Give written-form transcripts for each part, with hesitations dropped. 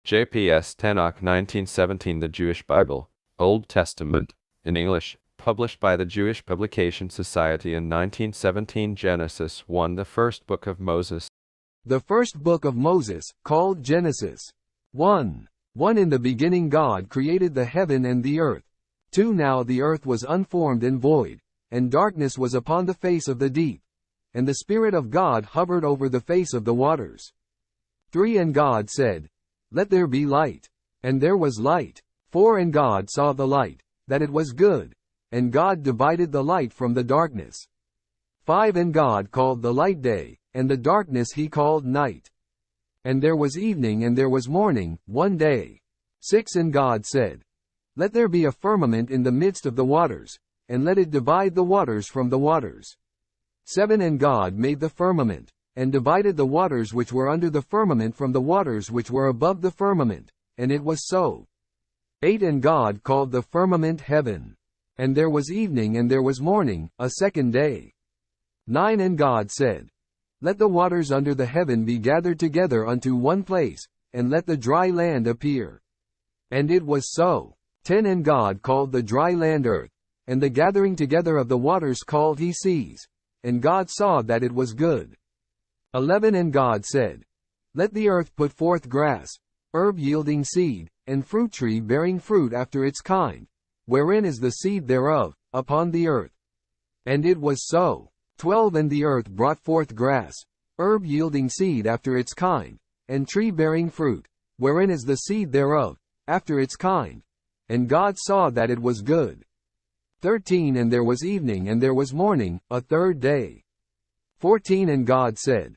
JPS TaNaKH 1917 The Jewish Bible, Old Testament, in English, published by the Jewish Publication Society in 1917. Genesis 1 The first book of Moses. The first book of Moses, called Genesis. 1. In the beginning God created the heaven and the earth. 2. Now the earth was unformed and void, and darkness was upon the face of the deep, and the Spirit of God hovered over the face of the waters. 3. And God said, Let there be light. And there was light. 4. And God saw the light, that it was good, and God divided the light from the darkness. 5. And God called the light day, and the darkness he called night. And there was evening and there was morning, one day. 6. And God said, Let there be a firmament in the midst of the waters, and let it divide the waters from the waters. 7. And God made the firmament, and divided the waters which were under the firmament from the waters which were above the firmament, and it was so. 8. And God called the firmament heaven. And there was evening and there was morning, a second day. 9. And God said, Let the waters under the heaven be gathered together unto one place, and let the dry land appear. And it was so. 10. And God called the dry land earth, and the gathering together of the waters called he seas. And God saw that it was good. 11. And God said, Let the earth put forth grass, herb yielding seed, and fruit tree bearing fruit after its kind, wherein is the seed thereof, upon the earth. And it was so. 12. And the earth brought forth grass, herb yielding seed after its kind, and tree bearing fruit, wherein is the seed thereof, after its kind. And God saw that it was good. 13. And there was evening and there was morning, a third day. 14. And God said,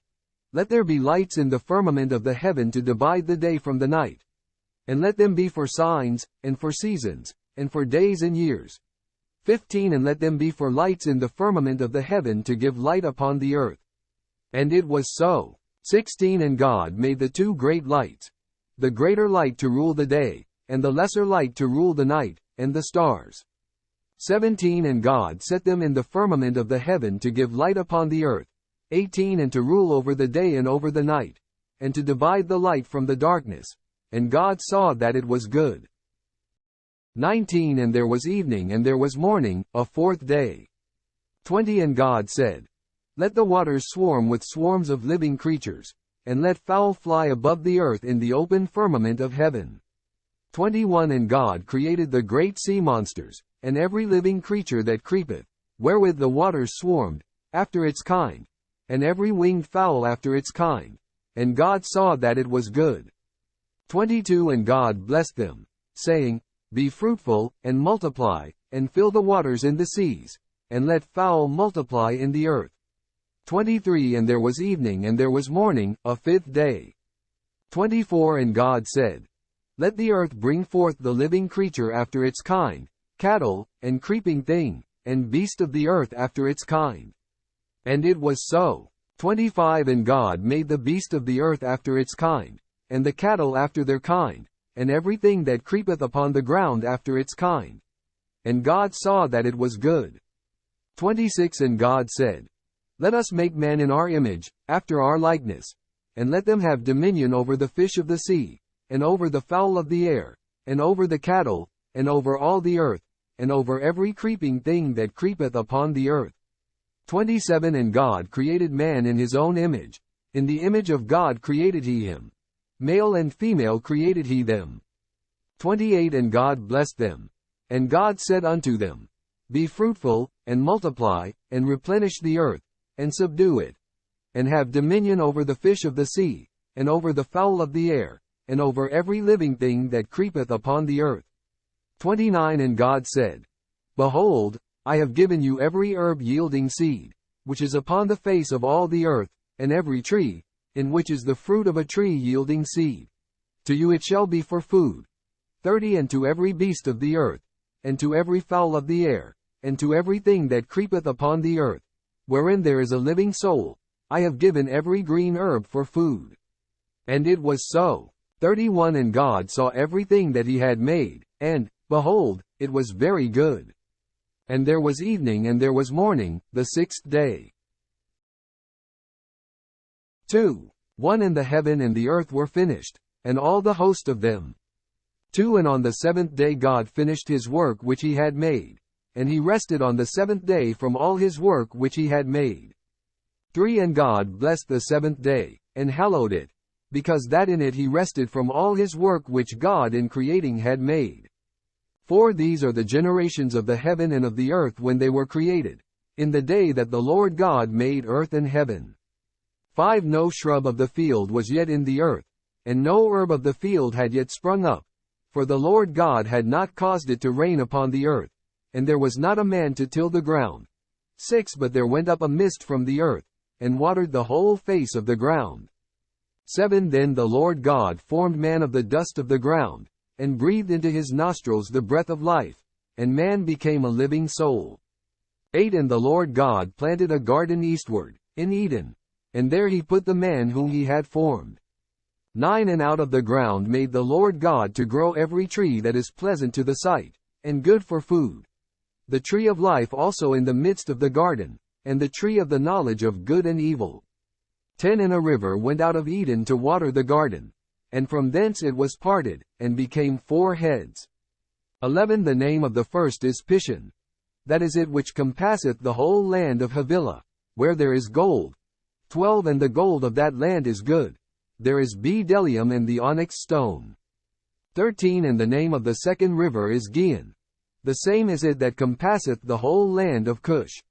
Let there be lights in the firmament of the heaven to divide the day from the night. And let them be for signs, and for seasons, and for days and years. 15. And let them be for lights in the firmament of the heaven to give light upon the earth. And it was so. 16. And God made the two great lights, the greater light to rule the day, and the lesser light to rule the night, and the stars. 17. And God set them in the firmament of the heaven to give light upon the earth. 18. And to rule over the day and over the night, and to divide the light from the darkness. And God saw that it was good. 19. And there was evening and there was morning, a fourth day. 20. And God said, Let the waters swarm with swarms of living creatures, and let fowl fly above the earth in the open firmament of heaven. 21. And God created the great sea monsters, and every living creature that creepeth, wherewith the waters swarmed, after its kind, and every winged fowl after its kind. And God saw that it was good. 22. And God blessed them, saying, Be fruitful, and multiply, and fill the waters in the seas, and let fowl multiply in the earth. 23. And there was evening and there was morning, a fifth day. 24. And God said, Let the earth bring forth the living creature after its kind, cattle, and creeping thing, and beast of the earth after its kind. And it was so. 25. And God made the beast of the earth after its kind, and the cattle after their kind, and everything that creepeth upon the ground after its kind. And God saw that it was good. 26. And God said, Let us make man in our image, after our likeness, and let them have dominion over the fish of the sea, and over the fowl of the air, and over the cattle, and over all the earth, and over every creeping thing that creepeth upon the earth. 27. And God created man in his own image. In the image of God created he him. Male and female created he them. 28. And God blessed them. And God said unto them, Be fruitful, and multiply, and replenish the earth, and subdue it, and have dominion over the fish of the sea, and over the fowl of the air, and over every living thing that creepeth upon the earth. 29. And God said, Behold, I have given you every herb yielding seed, which is upon the face of all the earth, and every tree, in which is the fruit of a tree yielding seed. To you it shall be for food. 30. And to every beast of the earth, and to every fowl of the air, and to everything that creepeth upon the earth, wherein there is a living soul, I have given every green herb for food. And it was so. 31. And God saw everything that he had made, and, behold, it was very good. And there was evening and there was morning, the sixth day. 2. 1. And the heaven and the earth were finished, and all the host of them. 2 And on the seventh day God finished his work which he had made, and he rested on the seventh day from all his work which he had made. 3 And God blessed the seventh day, and hallowed it, because that in it he rested from all his work which God in creating had made. 4 These are the generations of the heaven and of the earth when they were created, in the day that the Lord God made earth and heaven. 5 No shrub of the field was yet in the earth, and no herb of the field had yet sprung up, for the Lord God had not caused it to rain upon the earth, and there was not a man to till the ground. 6 But there went up a mist from the earth, and watered the whole face of the ground. 7 Then the Lord God formed man of the dust of the ground, and breathed into his nostrils the breath of life, and man became a living soul. 8 And the Lord God planted a garden eastward, in Eden, and there he put the man whom he had formed. 9 And out of the ground made the Lord God to grow every tree that is pleasant to the sight, and good for food. The tree of life also in the midst of the garden, and the tree of the knowledge of good and evil. 10 And a river went out of Eden to water the garden, and from thence it was parted, and became 4 heads. 11 The name of the first is Pishon. That is it which compasseth the whole land of Havilah, where there is gold. 12 And the gold of that land is good. There is bdellium and the onyx stone. 13 And the name of the second river is Gihon. The same is it that compasseth the whole land of Cush.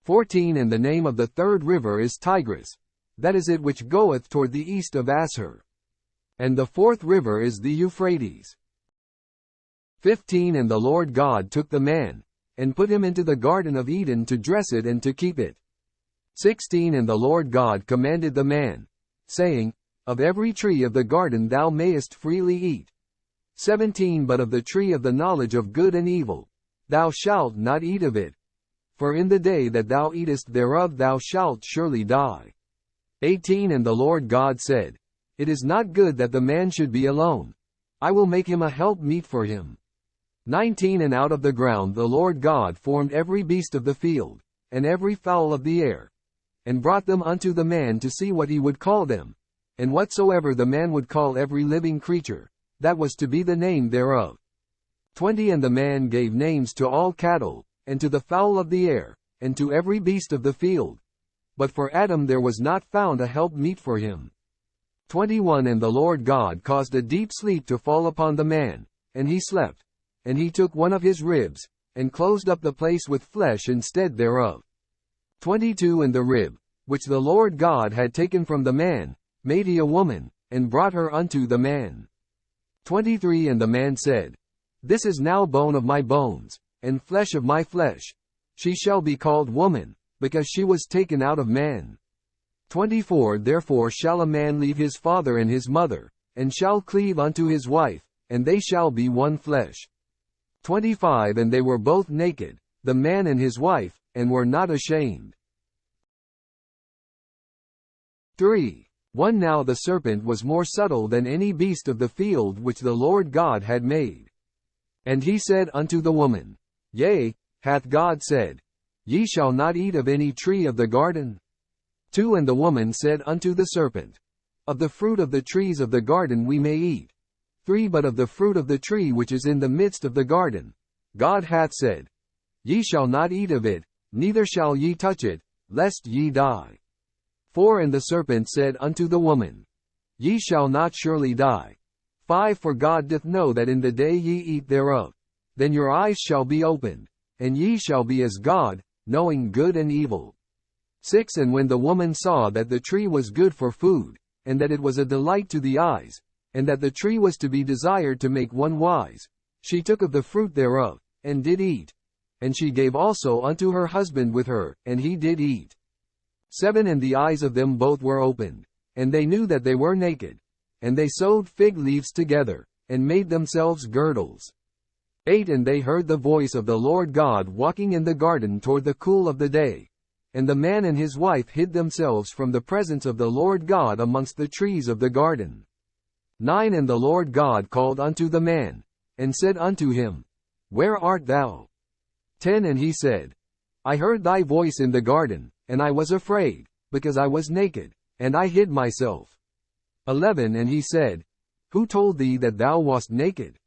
14 And the name of the third river is Tigris. That is it which goeth toward the east of Ashur. And the fourth river is the Euphrates. 15 And the Lord God took the man, and put him into the garden of Eden to dress it and to keep it. 16 And the Lord God commanded the man, saying, Of every tree of the garden thou mayest freely eat. 17 But of the tree of the knowledge of good and evil, thou shalt not eat of it. For in the day that thou eatest thereof thou shalt surely die. 18 And the Lord God said, It is not good that the man should be alone. I will make him a help meet for him. 19 And out of the ground the Lord God formed every beast of the field, and every fowl of the air, and brought them unto the man to see what he would call them. And whatsoever the man would call every living creature, that was to be the name thereof. 20 And the man gave names to all cattle, and to the fowl of the air, and to every beast of the field. But for Adam there was not found a help meet for him. 21 And the Lord God caused a deep sleep to fall upon the man, and he slept. And he took one of his ribs, and closed up the place with flesh instead thereof. 22 And the rib, which the Lord God had taken from the man, made he a woman, and brought her unto the man. 23 And the man said, This is now bone of my bones, and flesh of my flesh. She shall be called woman, because she was taken out of man. 24 Therefore shall a man leave his father and his mother, and shall cleave unto his wife, and they shall be one flesh. 25 And they were both naked, the man and his wife, and were not ashamed. 3. 1 Now the serpent was more subtle than any beast of the field which the Lord God had made. And he said unto the woman, Yea, hath God said, Ye shall not eat of any tree of the garden? 2 And the woman said unto the serpent, Of the fruit of the trees of the garden we may eat. 3 But of the fruit of the tree which is in the midst of the garden, God hath said, Ye shall not eat of it, neither shall ye touch it, lest ye die. 4 And the serpent said unto the woman, Ye shall not surely die. 5 For God doth know that in the day ye eat thereof, then your eyes shall be opened, and ye shall be as God, knowing good and evil. 6 And when the woman saw that the tree was good for food, and that it was a delight to the eyes, and that the tree was to be desired to make one wise, she took of the fruit thereof, and did eat. And she gave also unto her husband with her, and he did eat. 7 And the eyes of them both were opened, and they knew that they were naked. And they sewed fig leaves together, and made themselves girdles. 8 And they heard the voice of the Lord God walking in the garden toward the cool of the day. And the man and his wife hid themselves from the presence of the Lord God amongst the trees of the garden. 9 And the Lord God called unto the man, and said unto him, Where art thou? 10 And he said, I heard thy voice in the garden, and I was afraid, because I was naked, and I hid myself. 11 And he said, Who told thee that thou wast naked?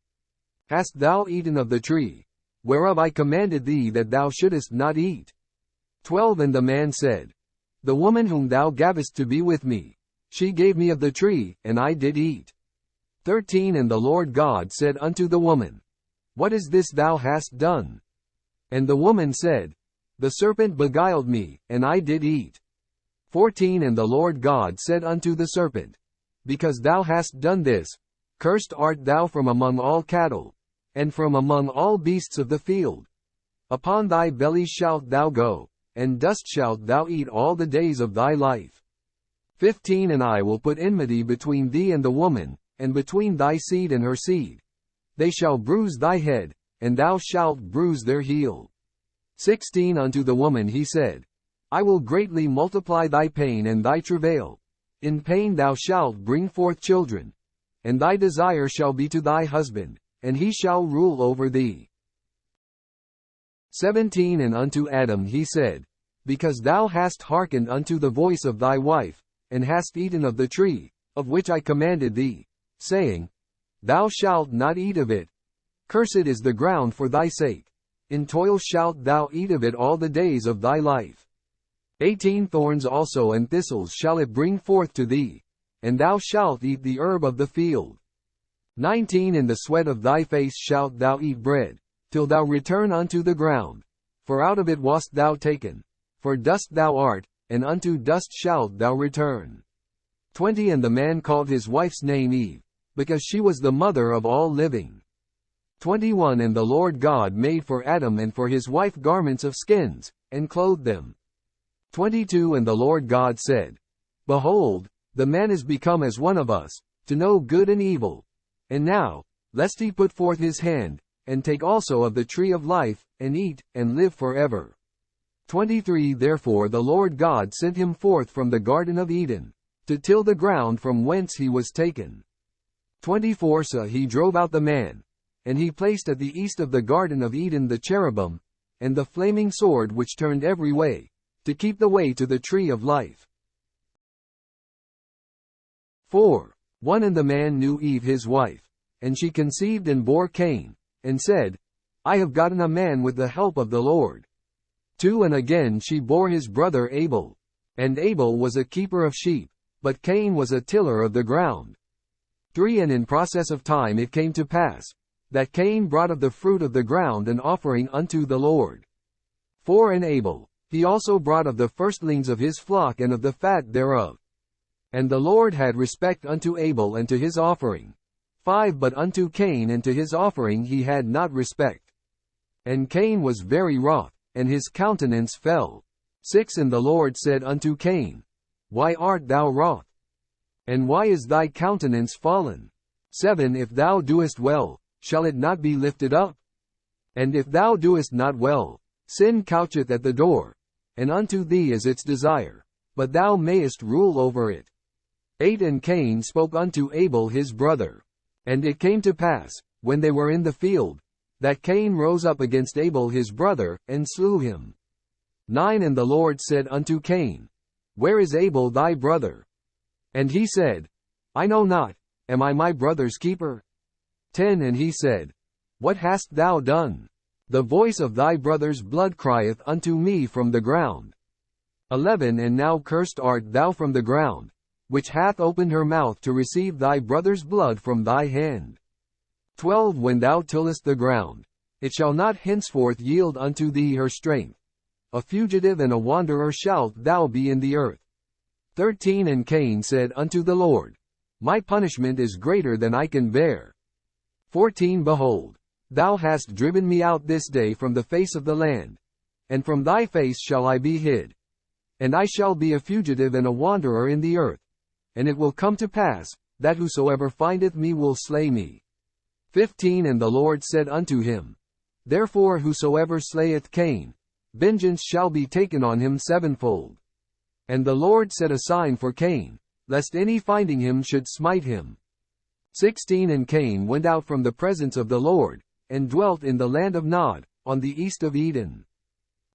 Hast thou eaten of the tree, whereof I commanded thee that thou shouldest not eat? 12 And the man said, The woman whom thou gavest to be with me, she gave me of the tree, and I did eat. 13 And the Lord God said unto the woman, What is this thou hast done? And the woman said, The serpent beguiled me, and I did eat. 14 And the Lord God said unto the serpent, Because thou hast done this, cursed art thou from among all cattle, and from among all beasts of the field. Upon thy belly shalt thou go, and dust shalt thou eat all the days of thy life. 15 And I will put enmity between thee and the woman, and between thy seed and her seed. They shall bruise thy head, and thou shalt bruise their heel. 16 Unto the woman he said, I will greatly multiply thy pain and thy travail. In pain thou shalt bring forth children. And thy desire shall be to thy husband, and he shall rule over thee. 17 And unto Adam he said, Because thou hast hearkened unto the voice of thy wife, and hast eaten of the tree, of which I commanded thee, saying, Thou shalt not eat of it. Cursed is the ground for thy sake. In toil shalt thou eat of it all the days of thy life. 18 Thorns also and thistles shall it bring forth to thee, and thou shalt eat the herb of the field. 19 In the sweat of thy face shalt thou eat bread, till thou return unto the ground. For out of it wast thou taken. For dust thou art, and unto dust shalt thou return. 20 And the man called his wife's name Eve, because she was the mother of all living. 21 And the Lord God made for Adam and for his wife garments of skins, and clothed them. 22 And the Lord God said, Behold, the man is become as one of us, to know good and evil. And now, lest he put forth his hand, and take also of the tree of life, and eat, and live forever. 23 Therefore the Lord God sent him forth from the Garden of Eden, to till the ground from whence he was taken. 24 So he drove out the man, and he placed at the east of the Garden of Eden the cherubim, and the flaming sword which turned every way, to keep the way to the tree of life. 4. 1 And the man knew Eve his wife, and she conceived and bore Cain, and said, I have gotten a man with the help of the Lord. 2 And again she bore his brother Abel. And Abel was a keeper of sheep, but Cain was a tiller of the ground. 3 And in process of time it came to pass, that Cain brought of the fruit of the ground an offering unto the Lord. 4 And Abel, he also brought of the firstlings of his flock and of the fat thereof. And the Lord had respect unto Abel and to his offering. 5 But unto Cain and to his offering he had not respect. And Cain was very wroth, and his countenance fell. 6 And the Lord said unto Cain, Why art thou wroth? And why is thy countenance fallen? 7 If thou doest well, shall it not be lifted up? And if thou doest not well, sin coucheth at the door, and unto thee is its desire, but thou mayest rule over it. 8 And Cain spoke unto Abel his brother. And it came to pass, when they were in the field, that Cain rose up against Abel his brother, and slew him. 9 And the Lord said unto Cain, Where is Abel thy brother? And he said, I know not, am I my brother's keeper? 10 And he said, What hast thou done? The voice of thy brother's blood crieth unto me from the ground. 11 And now cursed art thou from the ground, which hath opened her mouth to receive thy brother's blood from thy hand. 12 When thou tillest the ground, it shall not henceforth yield unto thee her strength. A fugitive and a wanderer shalt thou be in the earth. 13 And Cain said unto the Lord, My punishment is greater than I can bear. 14 Behold, thou hast driven me out this day from the face of the land, and from thy face shall I be hid. And I shall be a fugitive and a wanderer in the earth. And it will come to pass, that whosoever findeth me will slay me. 15 And the Lord said unto him, Therefore whosoever slayeth Cain, vengeance shall be taken on him sevenfold. And the Lord set a sign for Cain, lest any finding him should smite him. 16 And Cain went out from the presence of the Lord, and dwelt in the land of Nod, on the east of Eden.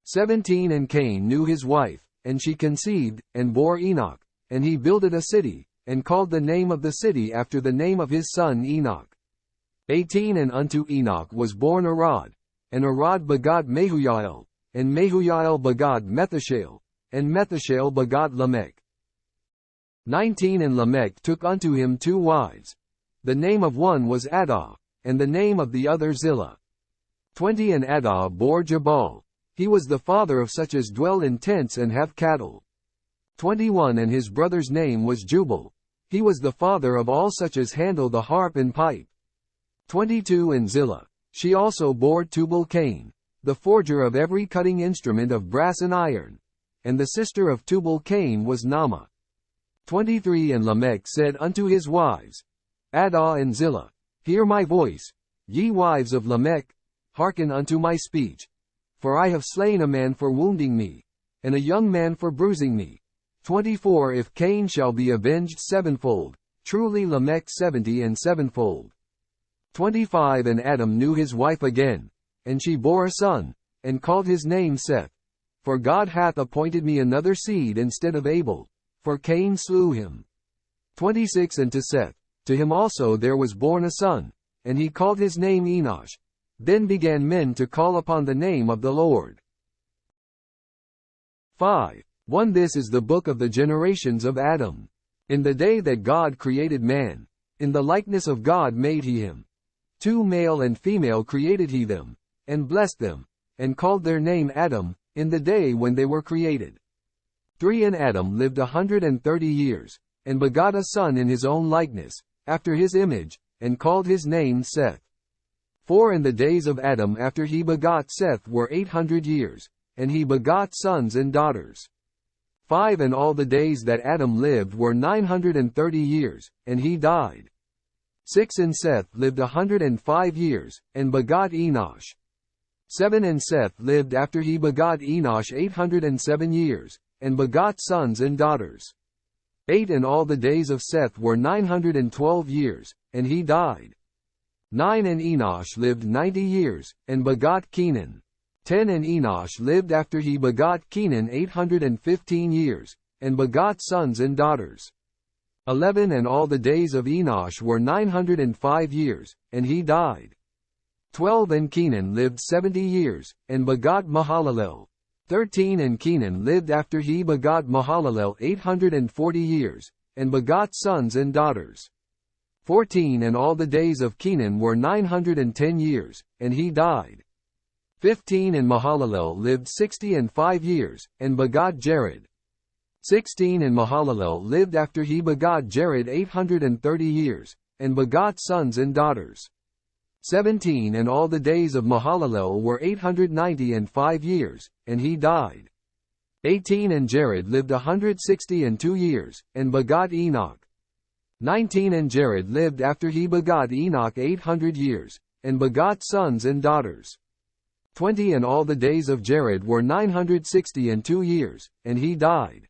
17 And Cain knew his wife, and she conceived, and bore Enoch, and he builded a city, and called the name of the city after the name of his son Enoch. 18 And unto Enoch was born Arad, and Arad begot Mehujael, and Mehujael begot Methushael, and Methushael begot Lamech. 19 And Lamech took unto him 2 wives. The name of one was Adah, and the name of the other Zillah. 20 And Adah bore Jabal. He was the father of such as dwell in tents and have cattle. 21 And his brother's name was Jubal. He was the father of all such as handle the harp and pipe. 22 And Zillah. She also bore Tubal-Cain, the forger of every cutting instrument of brass and iron. And the sister of Tubal-Cain was Naamah. 23 And Lamech said unto his wives, Adah and Zillah, hear my voice, ye wives of Lamech, hearken unto my speech. For I have slain a man for wounding me, and a young man for bruising me. 24 If Cain shall be avenged sevenfold, truly Lamech 70 and sevenfold. 25 And Adam knew his wife again, and she bore a son, and called his name Seth. For God hath appointed me another seed instead of Abel, for Cain slew him. 26 And to Seth, to him also there was born a son, and he called his name Enosh. Then began men to call upon the name of the Lord. 5. 1 This is the book of the generations of Adam. In the day that God created man, in the likeness of God made he him. 2 Male and female created he them, and blessed them, and called their name Adam, in the day when they were created. 3 And Adam lived 130 years, and begot a son in his own likeness, after his image, and called his name Seth. 4 And the days of Adam after he begot Seth were 800 years, and he begot sons and daughters. 5 And all the days that Adam lived were 930 years, and he died. 6 And Seth lived 105 years, and begot Enosh. 7 And Seth lived after he begot Enosh 807 years, and begot sons and daughters. 8 And all the days of Seth were 912 years, and he died. 9 And Enosh lived 90 years, and begot Kenan. 10 And Enosh lived after he begot Kenan 815 years, and begot sons and daughters. 11 And all the days of Enosh were 905 years, and he died. 12 And Kenan lived 70 years, and begot Mahalalel. 13 And Kenan lived after he begot Mahalalel 840 years, and begot sons and daughters. 14 And all the days of Kenan were 910 years, and he died. 15 And Mahalalel lived 65 years, and begot Jared. 16 And Mahalalel lived after he begot Jared 830 years, and begot sons and daughters. 17 And all the days of Mahalalel were 895 years, and he died. 18 And Jared lived 162 years, and begot Enoch. 19 And Jared lived after he begot Enoch 800 years, and begot sons and daughters. 20 And all the days of Jared were 962 years, and he died.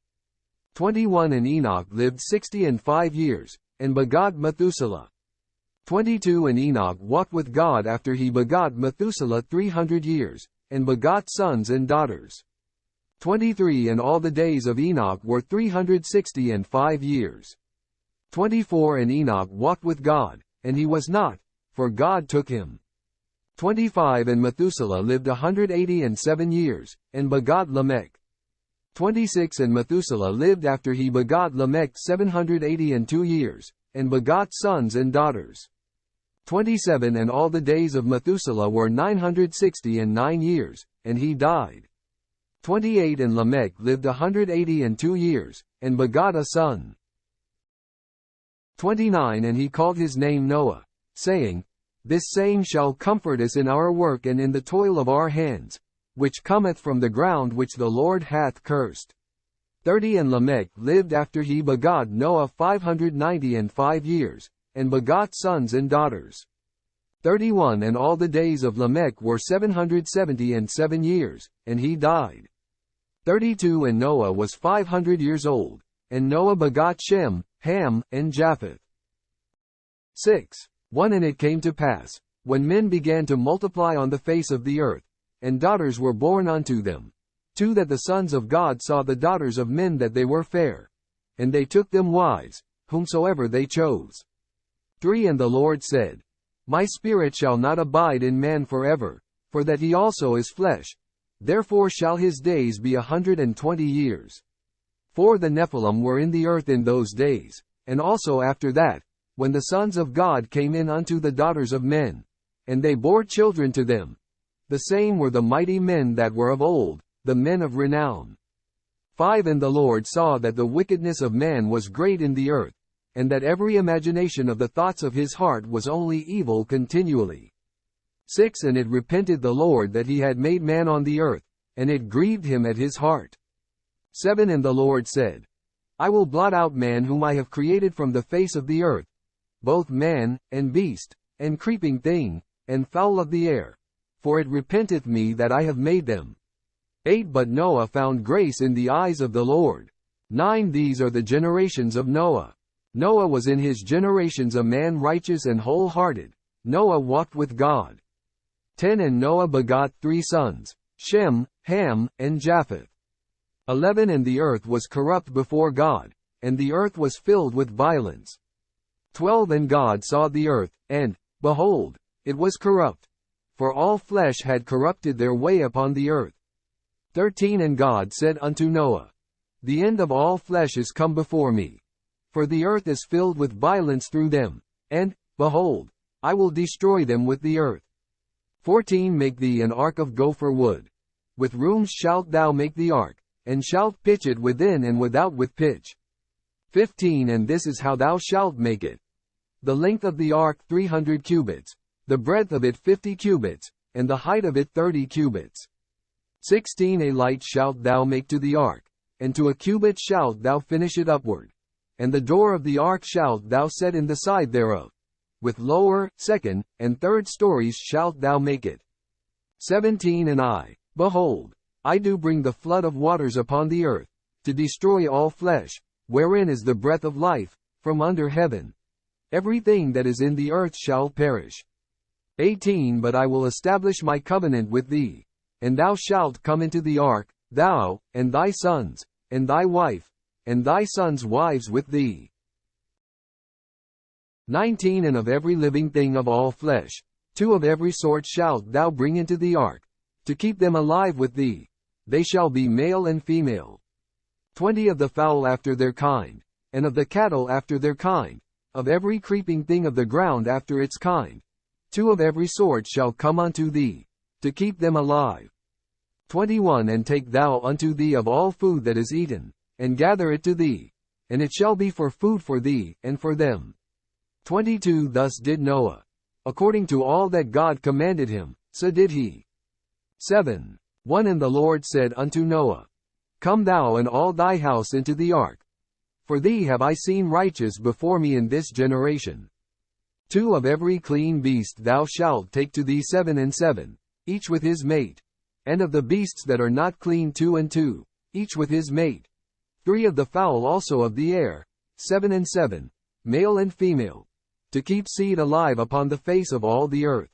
21 And Enoch lived 65 years, and begot Methuselah. 22 And Enoch walked with God after he begot Methuselah 300 years, and begot sons and daughters. 23 And all the days of Enoch were 365 years. 24 And Enoch walked with God, and he was not, for God took him. 25 And Methuselah lived 187 years, and begot Lamech. 26 And Methuselah lived after he begot Lamech 782 years, and begot sons and daughters. 27 And all the days of Methuselah were 969 years, and he died. 28 And Lamech lived 182 years, and begot a son. 29 And he called his name Noah, saying, This same shall comfort us in our work and in the toil of our hands, which cometh from the ground which the Lord hath cursed. 30 And Lamech lived after he begot Noah 595 years, and begot sons and daughters. 31 And all the days of Lamech were 777 years, and he died. 32 And Noah was 500 years old, and Noah begot Shem, Ham, and Japheth. 6. 1 And it came to pass, when men began to multiply on the face of the earth, and daughters were born unto them. 2 That the sons of God saw the daughters of men that they were fair, and they took them wives, whomsoever they chose. 3 And the Lord said, My spirit shall not abide in man forever, for that he also is flesh. Therefore shall his days be 120 years. 4 The Nephilim were in the earth in those days, and also after that, when the sons of God came in unto the daughters of men, and they bore children to them. The same were the mighty men that were of old, the men of renown. 5 And the Lord saw that the wickedness of man was great in the earth, and that every imagination of the thoughts of his heart was only evil continually. 6 And it repented the Lord that he had made man on the earth, and it grieved him at his heart. 7 And the Lord said, I will blot out man whom I have created from the face of the earth, both man, and beast, and creeping thing, and fowl of the air, for it repenteth me that I have made them. 8 But Noah found grace in the eyes of the Lord. 9 These are the generations of Noah. Noah was in his generations a man righteous and wholehearted. Noah walked with God. 10 And Noah begot 3 sons, Shem, Ham, and Japheth. 11 And the earth was corrupt before God, and the earth was filled with violence. 12 And God saw the earth, and, behold, it was corrupt, for all flesh had corrupted their way upon the earth. 13 And God said unto Noah, The end of all flesh is come before me, for the earth is filled with violence through them, and, behold, I will destroy them with the earth. 14 Make thee an ark of gopher wood. With rooms shalt thou make the ark, and shalt pitch it within and without with pitch. 15 And this is how thou shalt make it. The length of the ark 300 cubits, the breadth of it 50 cubits, and the height of it 30 cubits. 16 A light shalt thou make to the ark, and to a cubit shalt thou finish it upward. And the door of the ark shalt thou set in the side thereof. With lower, second, and third stories shalt thou make it. 17 And I, behold, I do bring the flood of waters upon the earth, to destroy all flesh, wherein is the breath of life, from under heaven. Everything that is in the earth shall perish. 18 But I will establish my covenant with thee, and thou shalt come into the ark, thou, and thy sons, and thy wife, and thy sons' wives with thee. 19 And of every living thing of all flesh, 2 of every sort shalt thou bring into the ark, to keep them alive with thee. They shall be male and female. 20 Of the fowl after their kind, and of the cattle after their kind, of every creeping thing of the ground after its kind, 2 of every sort shall come unto thee, to keep them alive. 21 And take thou unto thee of all food that is eaten, and gather it to thee, and it shall be for food for thee, and for them. 22 Thus did Noah. According to all that God commanded him, so did he. 7. 1 And the Lord said unto Noah, Come thou and all thy house into the ark. For thee have I seen righteous before me in this generation. 2 Of every clean beast thou shalt take to thee 7 and 7, each with his mate. And of the beasts that are not clean 2 and 2, each with his mate. 3 Of the fowl also of the air, 7 and 7, male and female, to keep seed alive upon the face of all the earth.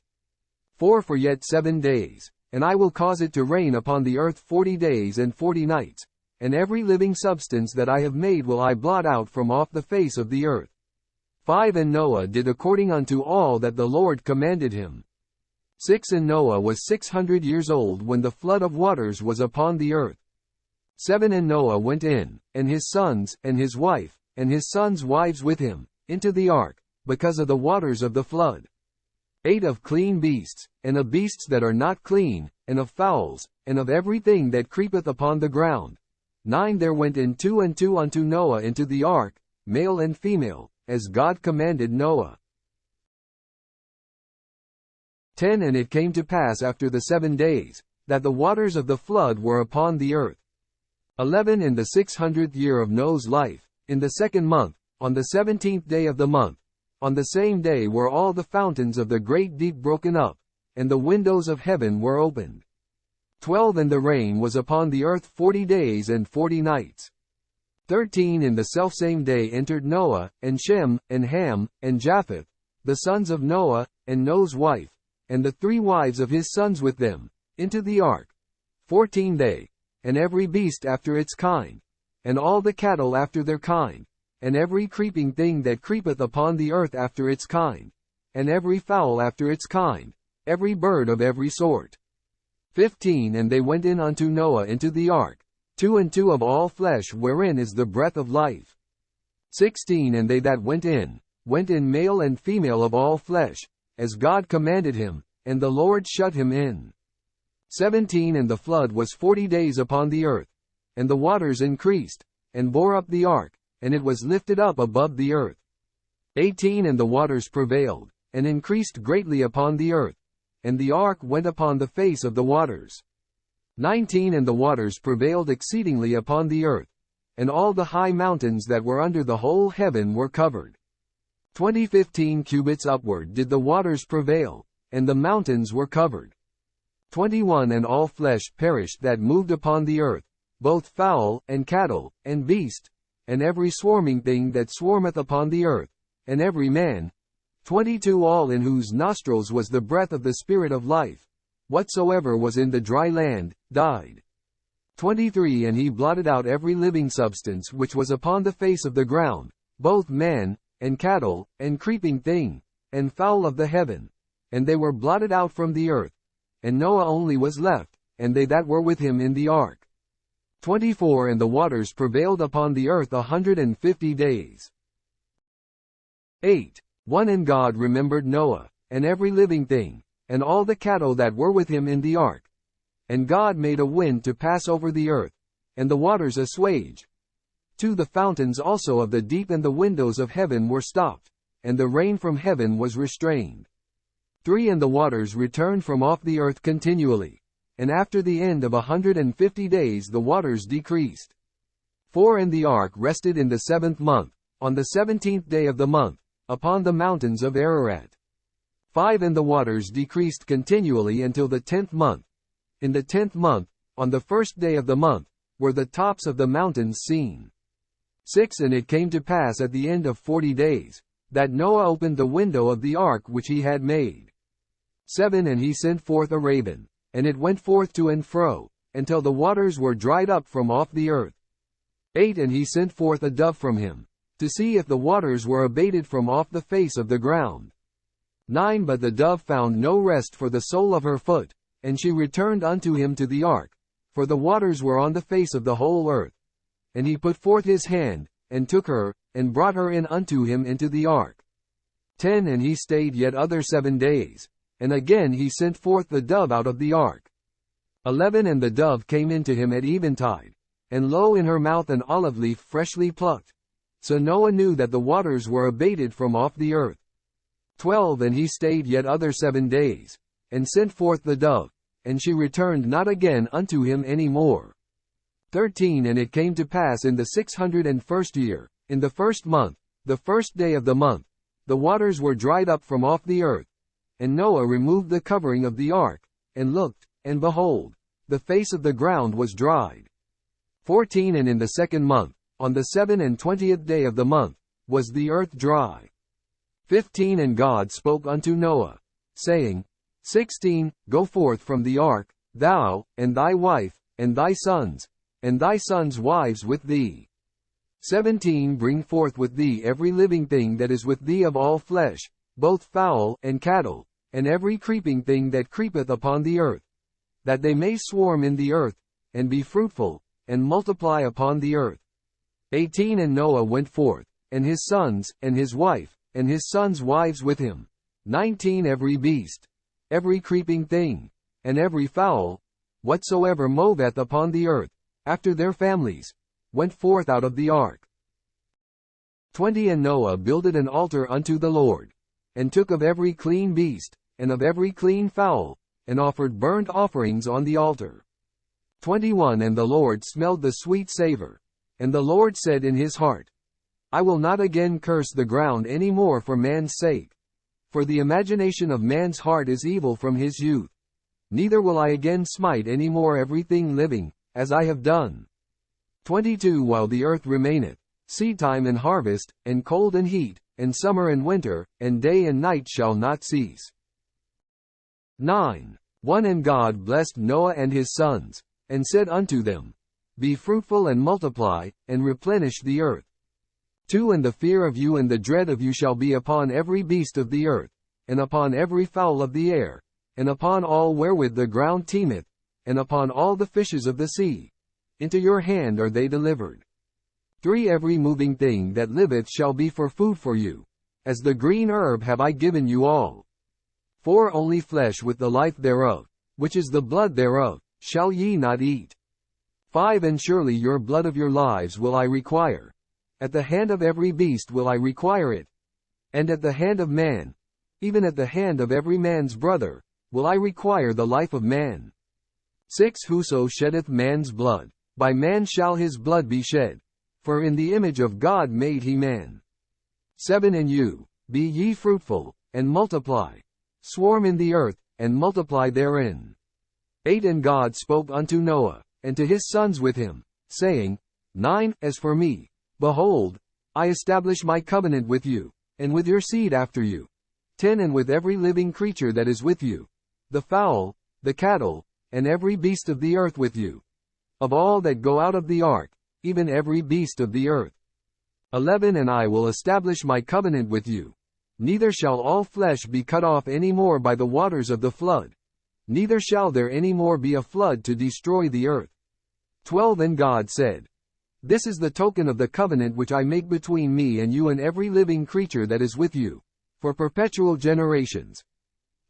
4 For yet 7 days, and I will cause it to rain upon the earth 40 days and 40 nights, and every living substance that I have made will I blot out from off the face of the earth. 5 And Noah did according unto all that the Lord commanded him. 6 And Noah was 600 years old when the flood of waters was upon the earth. 7 And Noah went in, and his sons, and his wife, and his sons' wives with him, into the ark, because of the waters of the flood. 8 Of clean beasts, and of beasts that are not clean, and of fowls, and of everything that creepeth upon the ground. 9 There went in 2 and 2 unto Noah into the ark, male and female, as God commanded Noah. 10 And it came to pass after the 7 days, that the waters of the flood were upon the earth. 11 In the 600th year of Noah's life, in the 2nd month, on the 17th day of the month, on the same day were all the fountains of the great deep broken up, and the windows of heaven were opened. 12 And the rain was upon the earth 40 days and 40 nights. 13 In the selfsame day entered Noah, and Shem, and Ham, and Japheth, the sons of Noah, and Noah's wife, and the 3 wives of his sons with them, into the ark. 14 They, and every beast after its kind, and all the cattle after their kind, and every creeping thing that creepeth upon the earth after its kind, and every fowl after its kind, every bird of every sort. 15 And they went in unto Noah into the ark, 2 and 2 of all flesh, wherein is the breath of life. 16 And they that went in male and female of all flesh, as God commanded him, and the Lord shut him in. 17 And the flood was 40 days upon the earth, and the waters increased, and bore up the ark, and it was lifted up above the earth. 18 And the waters prevailed, and increased greatly upon the earth, and the ark went upon the face of the waters. 19 And the waters prevailed exceedingly upon the earth, and all the high mountains that were under the whole heaven were covered. 20 15 cubits upward did the waters prevail, and the mountains were covered. 21 And all flesh perished that moved upon the earth, both fowl, and cattle, and beast, and every swarming thing that swarmeth upon the earth, and every man. 22 All in whose nostrils was the breath of the Spirit of life, whatsoever was in the dry land, died. 23 And he blotted out every living substance which was upon the face of the ground, both man, and cattle, and creeping thing, and fowl of the heaven, and they were blotted out from the earth, and Noah only was left, and they that were with him in the ark. 24 And the waters prevailed upon the earth 150 days. 8 1 And God remembered Noah, and every living thing, and all the cattle that were with him in the ark. And God made a wind to pass over the earth, and the waters assuaged. 2 The fountains also of the deep and the windows of heaven were stopped, and the rain from heaven was restrained. 3 And the waters returned from off the earth continually, and after the end of 150 days the waters decreased. 4 And the ark rested in the 7th month, on the 17th day of the month, upon the mountains of Ararat. 5 And the waters decreased continually until the 10th month. In the 10th month, on the 1st day of the month, were the tops of the mountains seen. 6 And it came to pass at the end of 40 days, that Noah opened the window of the ark which he had made. 7 And he sent forth a raven, and it went forth to and fro, until the waters were dried up from off the earth. 8 And he sent forth a dove from him, to see if the waters were abated from off the face of the ground. 9 But the dove found no rest for the sole of her foot, and she returned unto him to the ark, for the waters were on the face of the whole earth. And he put forth his hand, and took her, and brought her in unto him into the ark. 10 And he stayed yet other 7 days, and again he sent forth the dove out of the ark. 11 And the dove came into him at eventide, and lo, in her mouth an olive leaf freshly plucked. So Noah knew that the waters were abated from off the earth. 12 And he stayed yet other 7 days, and sent forth the dove, and she returned not again unto him any more. 13 And it came to pass in the 601st year, in the 1st month, the 1st day of the month, the waters were dried up from off the earth. And Noah removed the covering of the ark, and looked, and behold, the face of the ground was dried. 14 And in the 2nd month, on the 27th day of the month, was the earth dry. 15 And God spoke unto Noah, saying, 16 Go forth from the ark, thou, and thy wife, and thy sons wives with thee. 17 Bring forth with thee every living thing that is with thee of all flesh, both fowl, and cattle, and every creeping thing that creepeth upon the earth, that they may swarm in the earth, and be fruitful, and multiply upon the earth. 18 And Noah went forth, and his sons, and his wife, and his sons' wives with him. 19 Every beast, every creeping thing, and every fowl, whatsoever moveth upon the earth, after their families, went forth out of the ark. 20 And Noah builded an altar unto the Lord, and took of every clean beast, and of every clean fowl, and offered burnt offerings on the altar. 21 And the Lord smelled the sweet savor, and the Lord said in his heart, I will not again curse the ground any more for man's sake. For the imagination of man's heart is evil from his youth. Neither will I again smite any more everything living, as I have done. 22 While the earth remaineth, seedtime and harvest, and cold and heat, and summer and winter, and day and night shall not cease. 9 1 And God blessed Noah and his sons, and said unto them, Be fruitful and multiply, and replenish the earth. 2 And the fear of you and the dread of you shall be upon every beast of the earth, and upon every fowl of the air, and upon all wherewith the ground teemeth, and upon all the fishes of the sea. Into your hand are they delivered. 3 Every moving thing that liveth shall be for food for you. As the green herb have I given you all. 4 Only flesh with the life thereof, which is the blood thereof, shall ye not eat. 5 And surely your blood of your lives will I require. At the hand of every beast will I require it. And at the hand of man, even at the hand of every man's brother, will I require the life of man. 6 Whoso sheddeth man's blood, by man shall his blood be shed. For in the image of God made he man. 7 And you, be ye fruitful, and multiply. Swarm in the earth, and multiply therein. 8 And God spoke unto Noah, and to his sons with him, saying, 9 As for me, behold, I establish my covenant with you, and with your seed after you. 10 And with every living creature that is with you, the fowl, the cattle, and every beast of the earth with you. Of all that go out of the ark, even every beast of the earth. 11 And I will establish my covenant with you. Neither shall all flesh be cut off any more by the waters of the flood. Neither shall there any more be a flood to destroy the earth. 12 And God said, This is the token of the covenant which I make between me and you and every living creature that is with you, for perpetual generations.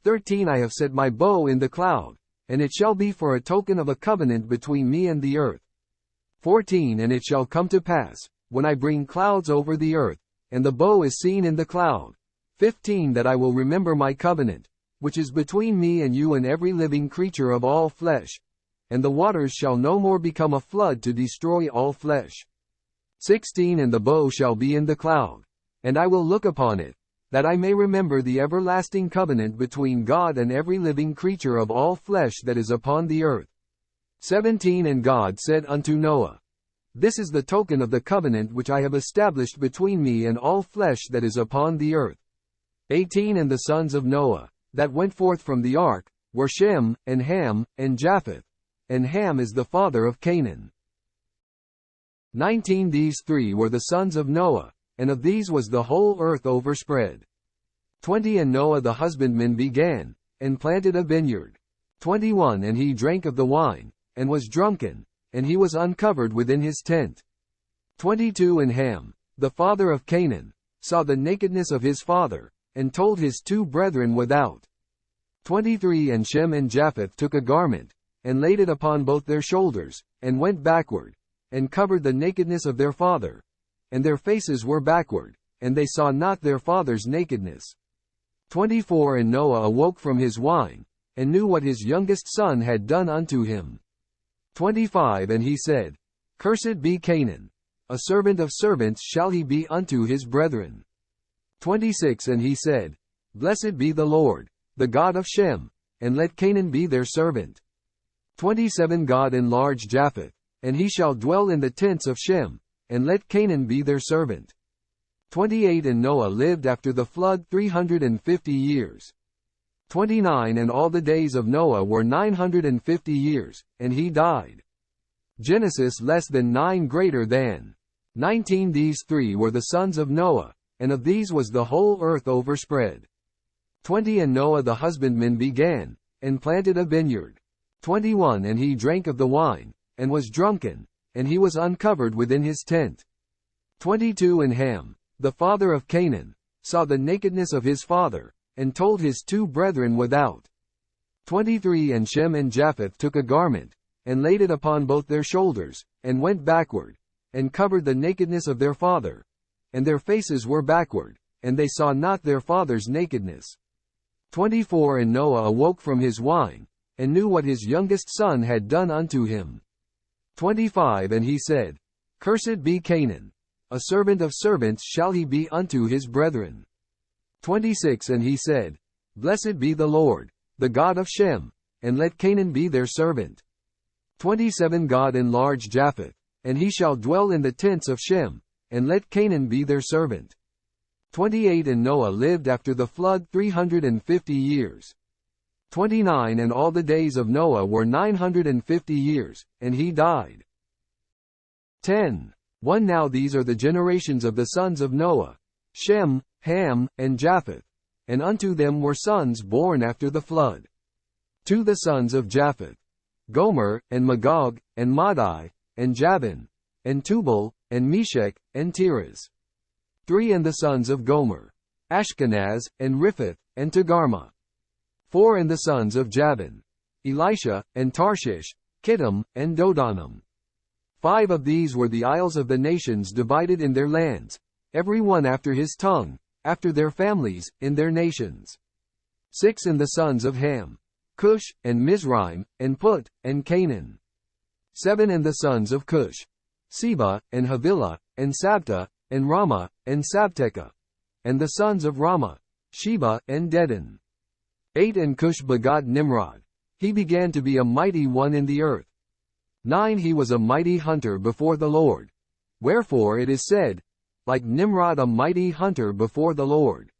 13 I have set my bow in the cloud, and it shall be for a token of a covenant between me and the earth. 14 And it shall come to pass, when I bring clouds over the earth, and the bow is seen in the cloud. 15 That I will remember my covenant, which is between me and you and every living creature of all flesh. And the waters shall no more become a flood to destroy all flesh. 16 And the bow shall be in the cloud, and I will look upon it, that I may remember the everlasting covenant between God and every living creature of all flesh that is upon the earth. 17 And God said unto Noah, This is the token of the covenant which I have established between me and all flesh that is upon the earth. 18 And the sons of Noah, that went forth from the ark, were Shem, and Ham, and Japheth. And Ham is the father of Canaan. 19 These 3 were the sons of Noah, and of these was the whole earth overspread. 20 And Noah the husbandman began, and planted a vineyard. 21 And he drank of the wine, and was drunken, and he was uncovered within his tent. 22 And Ham, the father of Canaan, saw the nakedness of his father, and told his 2 brethren without. 23 And Shem and Japheth took a garment, and laid it upon both their shoulders, and went backward, and covered the nakedness of their father. And their faces were backward, and they saw not their father's nakedness. 24 And Noah awoke from his wine, and knew what his youngest son had done unto him. 25 And he said, Cursed be Canaan, a servant of servants shall he be unto his brethren. 26 And he said, Blessed be the Lord, the God of Shem, and let Canaan be their servant. 27 God enlarge Japheth, and he shall dwell in the tents of Shem, and let Canaan be their servant. 28 And Noah lived after the flood 350 years. 29 And all the days of Noah were 950 years, and he died. Genesis less than 9 greater than 19 These 3 were the sons of Noah, and of these was the whole earth overspread. 20 And Noah the husbandman began, and planted a vineyard. 21 And he drank of the wine, and was drunken, and he was uncovered within his tent. 22 And Ham, the father of Canaan, saw the nakedness of his father, and told his 2 brethren without. 23 And Shem and Japheth took a garment, and laid it upon both their shoulders, and went backward, and covered the nakedness of their father. And their faces were backward, and they saw not their father's nakedness. 24 And Noah awoke from his wine, and knew what his youngest son had done unto him. 25 And he said, Cursed be Canaan, a servant of servants shall he be unto his brethren. 26 And he said, Blessed be the Lord, the God of Shem, and let Canaan be their servant. 27 God enlarge Japheth, and he shall dwell in the tents of Shem, and let Canaan be their servant. 28 And Noah lived after the flood 350 years. 29 And all the days of Noah were 950 years, and he died. 10. 1. Now these are the generations of the sons of Noah: Shem, Ham, and Japheth. And unto them were sons born after the flood. 2. The sons of Japheth: Gomer, and Magog, and Madai, and Javan, and Tubal, and Meshech, and Tiras. 3. And the sons of Gomer: Ashkenaz, and Ripheth, and Togarmah. 4. And the sons of Javan: Elisha, and Tarshish, Kittim, and Dodanim. 5. Of these were the isles of the nations divided in their lands, every one after his tongue, after their families, in their nations. 6. And the sons of Ham: Cush, and Mizraim, and Put, and Canaan. 7. And the sons of Cush: Seba, and Havilah, and Sabta, and Ramah, and Sabteka. And the sons of Ramah: Sheba, and Dedan. 8. And Cush begot Nimrod. He began to be a mighty one in the earth. 9. He was a mighty hunter before the Lord. Wherefore it is said, like Nimrod a mighty hunter before the Lord.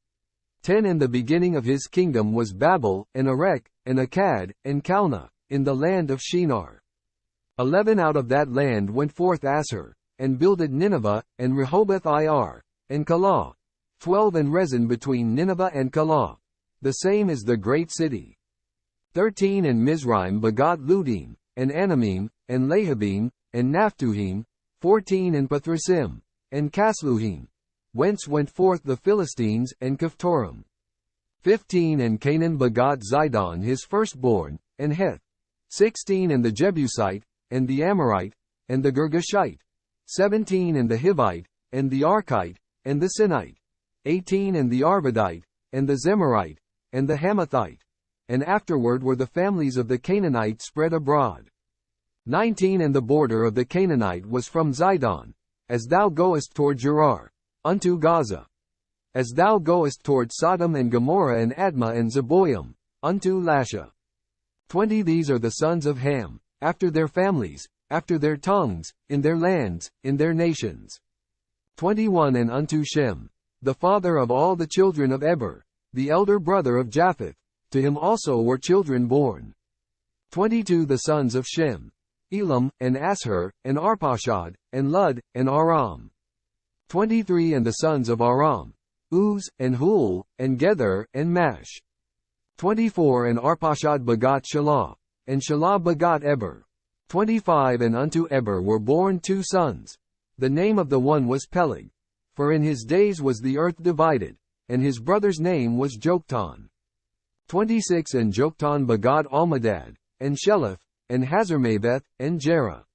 10. And the beginning of his kingdom was Babel, and Erech, and Akkad, and Calneh, in the land of Shinar. 11. Out of that land went forth Assur, and builded Nineveh, and Rehoboth-ir, and Calah. 12. And Rezin between Nineveh and Calah. The same is the great city. 13. And Mizraim begot Ludim, and Anamim, and Lehabim, and Naphtuhim. 14. And Pathrasim, and Casluhim, whence went forth the Philistines, and Caphtorim. 15. And Canaan begot Zidon his firstborn, and Heth. 16. And the Jebusite, and the Amorite, and the Girgashite. 17. And the Hivite, and the Archite, and the Sinite. 18. And the Arvadite, and the Zemarite, and the Hamathite. And afterward were the families of the Canaanites spread abroad. 19. And the border of the Canaanite was from Zidon, as thou goest toward Gerar, unto Gaza. As thou goest toward Sodom and Gomorrah and Admah and Zeboim, unto Lasha. 20. These are the sons of Ham, after their families, after their tongues, in their lands, in their nations. 21. And unto Shem, the father of all the children of Eber, the elder brother of Japheth, to him also were children born. 22. The sons of Shem: Elam, and Ashur, and Arpachshad, and Lud, and Aram. 23. And the sons of Aram: Uz, and Hul, and Gether, and Mash. 24. And Arpachshad begot Shelah, and Shelah begot Eber. 25. And unto Eber were born 2 sons. The name of the one was Peleg, for in his days was the earth divided, and his brother's name was Joktan. 26. And Joktan begot Almadad, and Sheleph, and Hazarmaveth, and Jerah.